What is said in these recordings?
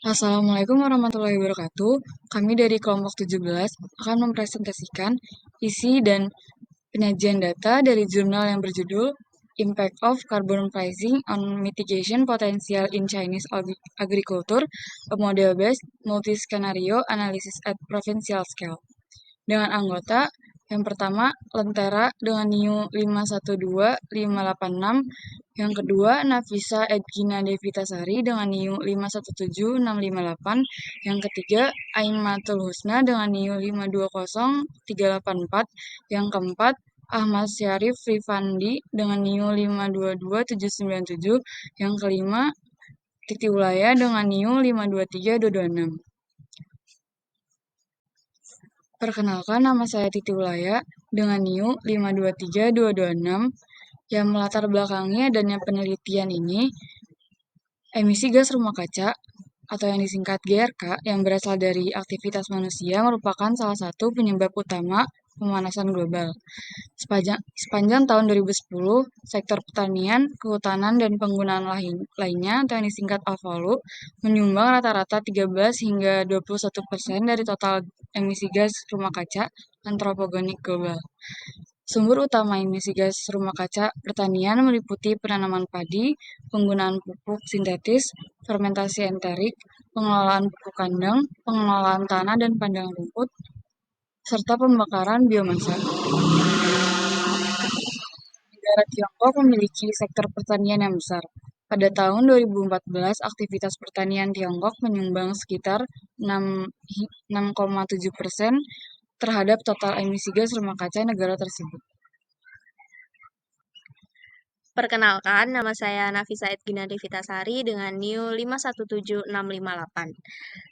Assalamualaikum warahmatullahi wabarakatuh. Kami dari kelompok 17 akan mempresentasikan isi dan penyajian data dari jurnal yang berjudul Impact of Carbon Pricing on Mitigation Potential in Chinese Agriculture, a Model-Based Multi-Scenario Analysis at Provincial Scale. Dengan anggota yang pertama Lentera dengan NIU 512586, yang kedua Nafisa Edgina Devitasari dengan NIU 517658, yang ketiga Aimatul Husna dengan NIU 520384, yang keempat Ahmad Syarif Rifandi dengan NIU 522797, yang kelima Titi Ulaya dengan NIU 523226. Perkenalkan, nama saya Titi Ulaya dengan NIU 523226. Yang melatar belakangi adanya penelitian ini, emisi gas rumah kaca atau yang disingkat GRK yang berasal dari aktivitas manusia merupakan salah satu penyebab utama pemanasan global. Sepanjang tahun 2010, sektor pertanian, kehutanan, dan penggunaan lainnya atau yang disingkat AVALU menyumbang rata-rata 13 hingga 21% dari total emisi gas rumah kaca antropogenik global. Sumber utama emisi gas rumah kaca pertanian meliputi penanaman padi, penggunaan pupuk sintetis, fermentasi enterik, pengelolaan pupuk kandang, pengelolaan tanah dan padang rumput, serta pembakaran biomasa. Negara Tiongkok memiliki sektor pertanian yang besar. Pada tahun 2014, aktivitas pertanian Tiongkok menyumbang sekitar 6,7% terhadap total emisi gas rumah kaca negara tersebut. Perkenalkan, nama saya Nafisa Edgina Devitasari dengan NIU 517658.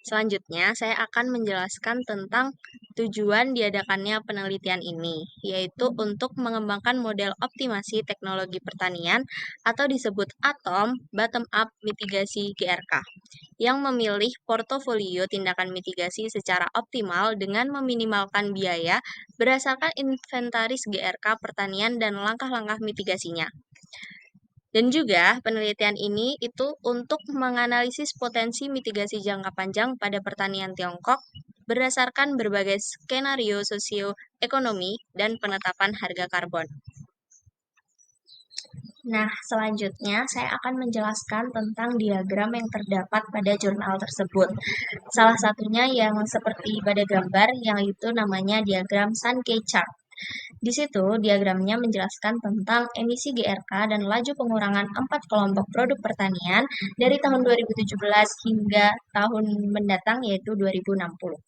Selanjutnya, saya akan menjelaskan tentang tujuan diadakannya penelitian ini, yaitu untuk mengembangkan model optimasi teknologi pertanian atau disebut ATOM Bottom Up Mitigasi GRK, yang memilih portofolio tindakan mitigasi secara optimal dengan meminimalkan biaya berdasarkan inventaris GRK pertanian dan langkah-langkah mitigasinya. Dan juga penelitian ini itu untuk menganalisis potensi mitigasi jangka panjang pada pertanian Tiongkok berdasarkan berbagai skenario sosioekonomi dan penetapan harga karbon. Nah, selanjutnya saya akan menjelaskan tentang diagram yang terdapat pada jurnal tersebut. Salah satunya yang seperti pada gambar, yang itu namanya diagram Sankey Chart. Di situ, diagramnya menjelaskan tentang emisi GRK dan laju pengurangan 4 kelompok produk pertanian dari tahun 2017 hingga tahun mendatang, yaitu 2060.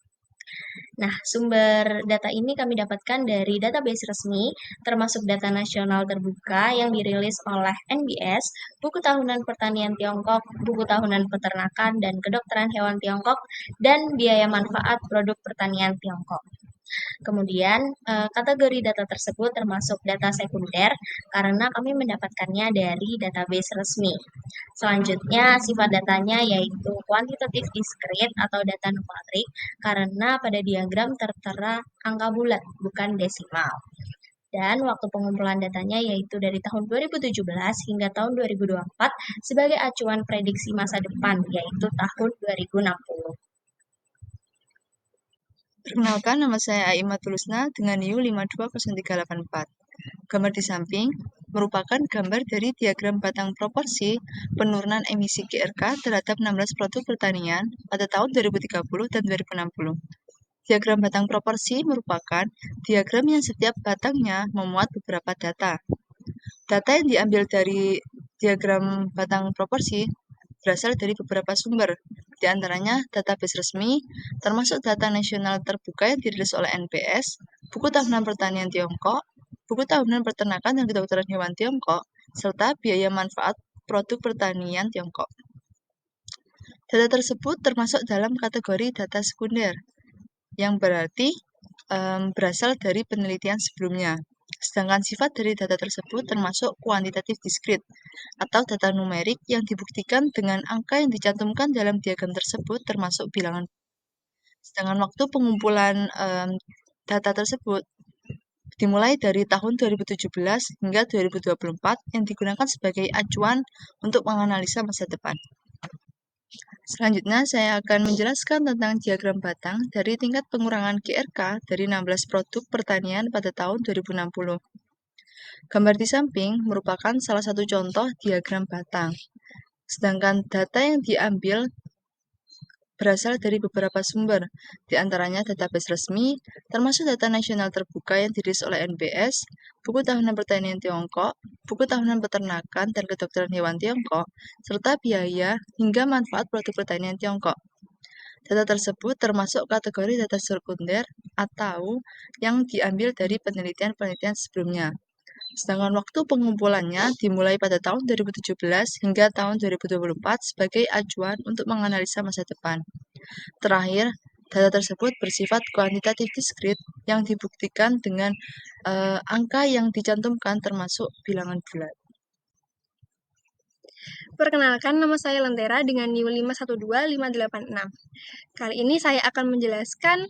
Nah, sumber data ini kami dapatkan dari database resmi, termasuk data nasional terbuka yang dirilis oleh NBS, buku tahunan pertanian Tiongkok, buku tahunan peternakan dan kedokteran hewan Tiongkok, dan biaya manfaat produk pertanian Tiongkok. Kemudian, kategori data tersebut termasuk data sekunder karena kami mendapatkannya dari database resmi. Selanjutnya, sifat datanya yaitu kuantitatif discrete atau data numerik karena pada diagram tertera angka bulat, bukan desimal. Dan waktu pengumpulan datanya yaitu dari tahun 2017 hingga tahun 2024 sebagai acuan prediksi masa depan, yaitu tahun 2060. Perkenalkan, nama saya Aimatul Husna dengan NIU 520384. Gambar di samping merupakan gambar dari diagram batang proporsi penurunan emisi GRK terhadap 16 produk pertanian pada tahun 2030 dan 2060. Diagram batang proporsi merupakan diagram yang setiap batangnya memuat beberapa data. Data yang diambil dari diagram batang proporsi berasal dari beberapa sumber, di antaranya database resmi, termasuk data nasional terbuka yang dirilis oleh NBS, buku tahunan pertanian Tiongkok, buku tahunan peternakan dan kedokteran hewan Tiongkok, serta biaya manfaat produk pertanian Tiongkok. Data tersebut termasuk dalam kategori data sekunder, yang berarti berasal dari penelitian sebelumnya. Sedangkan sifat dari data tersebut termasuk kuantitatif discrete atau data numerik yang dibuktikan dengan angka yang dicantumkan dalam diagram tersebut termasuk bilangan. Sedangkan waktu pengumpulan data tersebut dimulai dari tahun 2017 hingga 2024 yang digunakan sebagai acuan untuk menganalisa masa depan. Selanjutnya, saya akan menjelaskan tentang diagram batang dari tingkat pengurangan GRK dari 16 produk pertanian pada tahun 2060. Gambar di samping merupakan salah satu contoh diagram batang. Sedangkan data yang diambil berasal dari beberapa sumber, di antaranya database resmi, termasuk data nasional terbuka yang dirilis oleh NBS, buku tahunan pertanian Tiongkok, buku tahunan peternakan dan kedokteran hewan Tiongkok, serta biaya hingga manfaat produk pertanian Tiongkok. Data tersebut termasuk kategori data sekunder atau yang diambil dari penelitian-penelitian sebelumnya. Sedangkan waktu pengumpulannya dimulai pada tahun 2017 hingga tahun 2024 sebagai acuan untuk menganalisa masa depan. Terakhir, data tersebut bersifat kuantitatif diskrit yang dibuktikan dengan angka yang dicantumkan termasuk bilangan bulat. Perkenalkan, nama saya Lentera dengan NIU 512586. Kali ini saya akan menjelaskan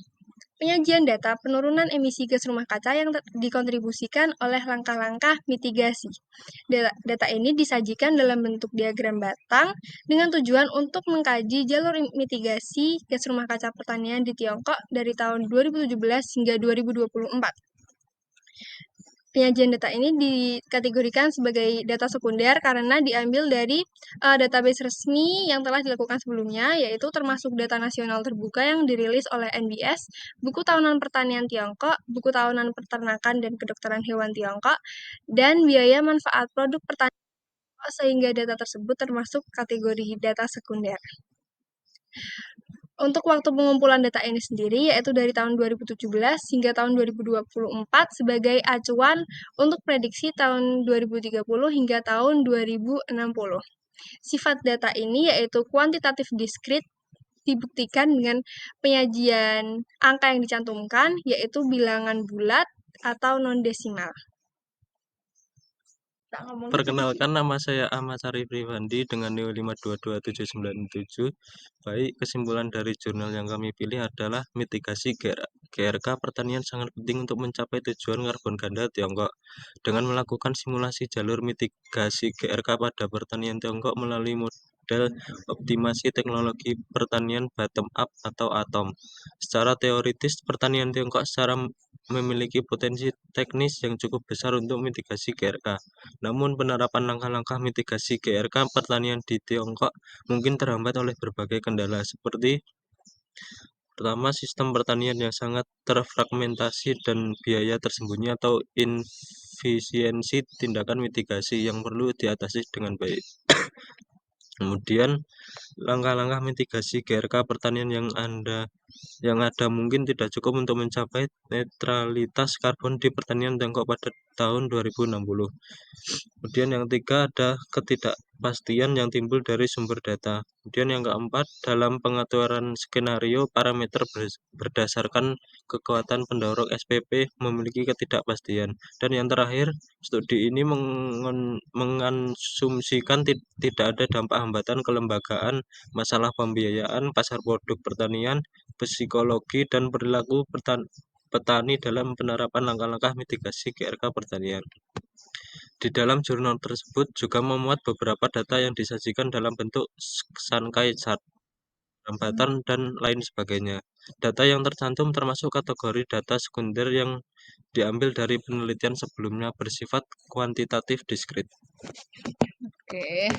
penyajian data penurunan emisi gas rumah kaca yang dikontribusikan oleh langkah-langkah mitigasi. Data ini disajikan dalam bentuk diagram batang dengan tujuan untuk mengkaji jalur mitigasi gas rumah kaca pertanian di Tiongkok dari tahun 2017 hingga 2024. Penyajian data ini dikategorikan sebagai data sekunder karena diambil dari database resmi yang telah dilakukan sebelumnya, yaitu termasuk data nasional terbuka yang dirilis oleh NBS, buku tahunan pertanian Tiongkok, buku tahunan peternakan dan kedokteran hewan Tiongkok, dan biaya manfaat produk pertanian Tiongkok, sehingga data tersebut termasuk kategori data sekunder. Untuk waktu pengumpulan data ini sendiri, yaitu dari tahun 2017 hingga tahun 2024 sebagai acuan untuk prediksi tahun 2030 hingga tahun 2060. Sifat data ini yaitu kuantitatif diskrit, dibuktikan dengan penyajian angka yang dicantumkan, yaitu bilangan bulat atau non-desimal. Perkenalkan, nama saya Ahmad Syarif Rifandi dengan NIU 522797. Baik, kesimpulan dari jurnal yang kami pilih adalah mitigasi GRK pertanian sangat penting untuk mencapai tujuan karbon ganda Tiongkok. Dengan melakukan simulasi jalur mitigasi GRK pada pertanian Tiongkok melalui model optimasi teknologi pertanian bottom up atau ATOM. Secara teoritis, pertanian Tiongkok memiliki potensi teknis yang cukup besar untuk mitigasi GRK. Namun, penerapan langkah-langkah mitigasi GRK pertanian di Tiongkok mungkin terhambat oleh berbagai kendala, seperti pertama, sistem pertanian yang sangat terfragmentasi dan biaya tersembunyi atau infisiensi tindakan mitigasi yang perlu diatasi dengan baik. Kemudian, langkah-langkah mitigasi GRK pertanian yang ada mungkin tidak cukup untuk mencapai netralitas karbon di pertanian Tiongkok pada tahun 2060. Kemudian yang ketiga ada ketidakpastian yang timbul dari sumber data. Kemudian yang keempat, dalam pengaturan skenario parameter berdasarkan kekuatan pendorong SPP memiliki ketidakpastian. Dan yang terakhir, studi ini mengasumsikan tidak ada dampak hambatan kelembagaan, masalah pembiayaan, pasar produk pertanian, psikologi, dan perilaku petani dalam penerapan langkah-langkah mitigasi GRK pertanian. Di dalam jurnal tersebut juga memuat beberapa data yang disajikan dalam bentuk Sankei chart, hambatan, dan lain sebagainya. Data yang tercantum termasuk kategori data sekunder yang diambil dari penelitian sebelumnya bersifat kuantitatif diskrit. Oke,